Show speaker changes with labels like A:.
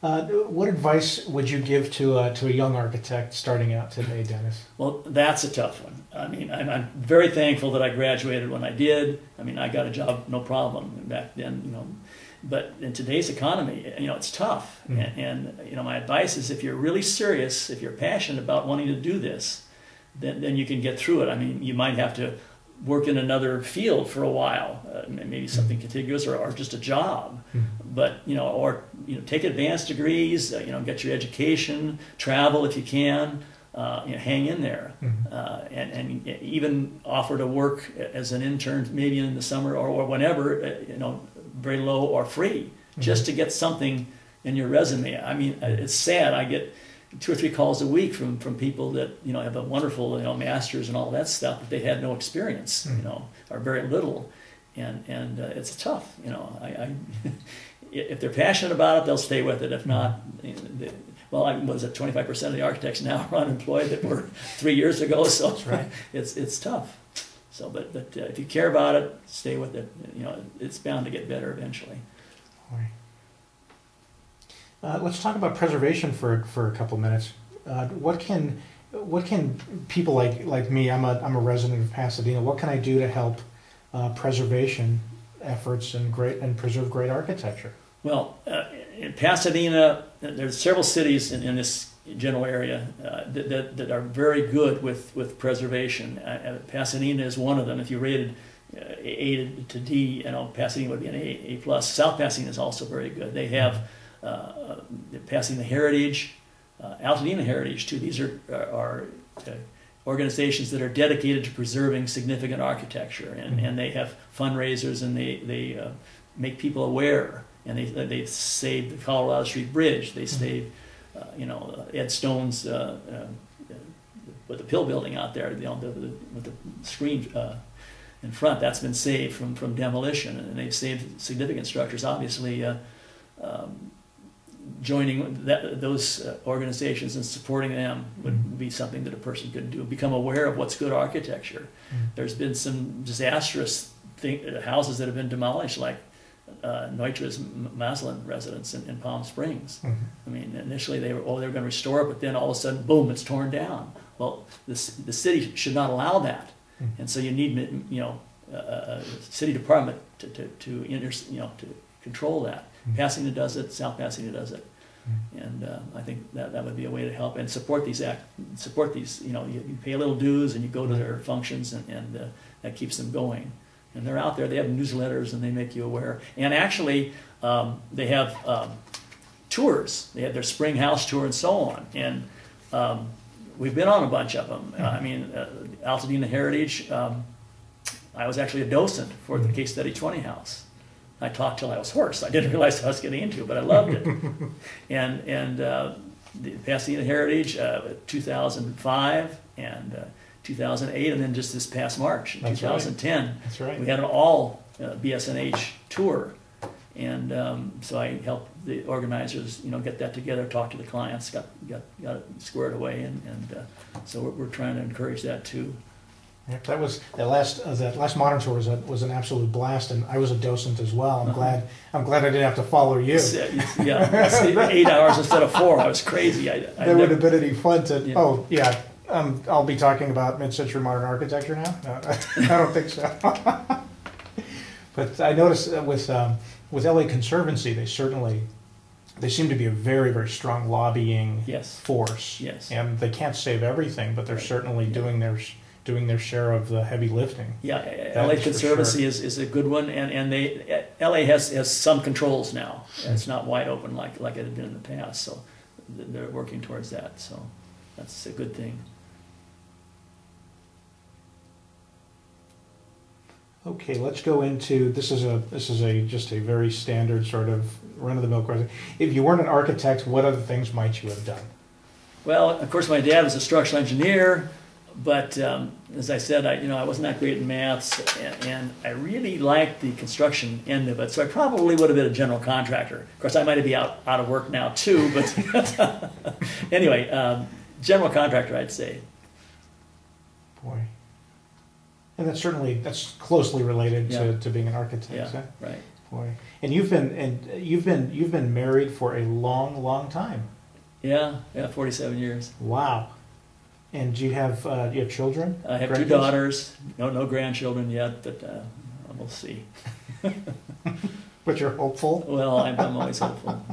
A: What advice would you give to a young architect starting out today, Dennis?
B: Well, that's a tough one. I mean, I'm very thankful that I graduated when I did. I mean, I got a job no problem back then, you know. But in today's economy, you know, it's tough. And you know, my advice is, if you're really serious, if you're passionate about wanting to do this, then you can get through it. I mean, you might have to work in another field for a while, maybe something contiguous, or just a job. But you know, or you know, take advanced degrees. You know, get your education, travel if you can. You know, hang in there, and even offer to work as an intern, maybe in the summer or whenever. You know, very low or free, just to get something in your resume. I mean, it's sad. I get 2 or 3 calls a week from people that, you know, have a wonderful, you know, master's and all that stuff, but they had no experience, you know, or very little, and it's tough. You know, I if they're passionate about it, they'll stay with it. If not, well, was it 25% of the architects now are unemployed that were 3 years ago? So that's right. It's tough. So, but if you care about it, stay with it. You know, it's bound to get better eventually.
A: All right. Let's talk about preservation for a couple minutes. What can people like me? I'm a resident of Pasadena. What can I do to help preservation efforts and preserve great architecture?
B: Well, in Pasadena, there's several cities in this general area that are very good with preservation. Pasadena is one of them. If you rated A to D, you know, Pasadena would be an A+. South Pasadena is also very good. They have Pasadena Heritage, Altadena Heritage too. These are organizations that are dedicated to preserving significant architecture, and they have fundraisers, and they make people aware. And they saved the Colorado Street Bridge. They saved you know, Ed Stone's with the Pill building out there, you know, with the screen in front. That's been saved from demolition, and they've saved significant structures. Obviously, joining those organizations and supporting them would be something that a person could do. Become aware of what's good architecture. There's been some disastrous houses that have been demolished, like Neutra's Maslin residence in Palm Springs. I mean, initially they were going to restore it, but then all of a sudden, boom, it's torn down. Well, the city should not allow that, and so you need, you know, a city department to control that. Pasadena does it, South Pasadena does it, and I think that would be a way to help and support these. You know, you pay a little dues and you go to their functions, and that keeps them going. And they're out there. They have newsletters, and they make you aware. And actually, they have tours. They have their spring house tour and so on. And we've been on a bunch of them. I mean, Altadena Heritage. I was actually a docent for the Case Study 20 house. I talked till I was hoarse. I didn't realize what I was getting into, but I loved it. and the Pasadena Heritage, 2005, and 2008, and then just this past March, in 2010,
A: right. That's right.
B: We had an all BSNH tour, and so I helped the organizers, you know, get that together, talk to the clients, got it squared away, and so we're trying to encourage that too.
A: Yeah, that last modern tour was an absolute blast, and I was a docent as well. I'm glad I didn't have to follow you.
B: Yeah, 8 hours instead of 4. I was crazy.
A: There would have been any fun to. Yeah. Oh yeah. I'll be talking about mid-century modern architecture now. No, I don't think so. But I noticed with LA Conservancy, they seem to be a very, very strong lobbying force.
B: Yes.
A: And they can't save everything, but they're certainly doing their share of the heavy lifting.
B: Yeah, LA Conservancy is a good one, and LA has some controls now. And it's not wide open like it had been in the past. So they're working towards that. So that's a good thing.
A: Okay, let's go into this is just a very standard sort of run-of-the-mill question. If you weren't an architect, what other things might you have done?
B: Well, of course, my dad was a structural engineer, but as I said, I wasn't that great in maths, and I really liked the construction end of it. So I probably would have been a general contractor. Of course, I might be out of work now too, but anyway, general contractor, I'd say.
A: Boy. And that's closely related to being an architect.
B: Yeah,
A: huh?
B: right.
A: Boy. And you've been married for a long, long time.
B: Yeah, 47 years.
A: Wow. And do you have children?
B: I have 2 daughters. No grandchildren yet, but we'll see.
A: But you're hopeful.
B: Well, I'm always hopeful.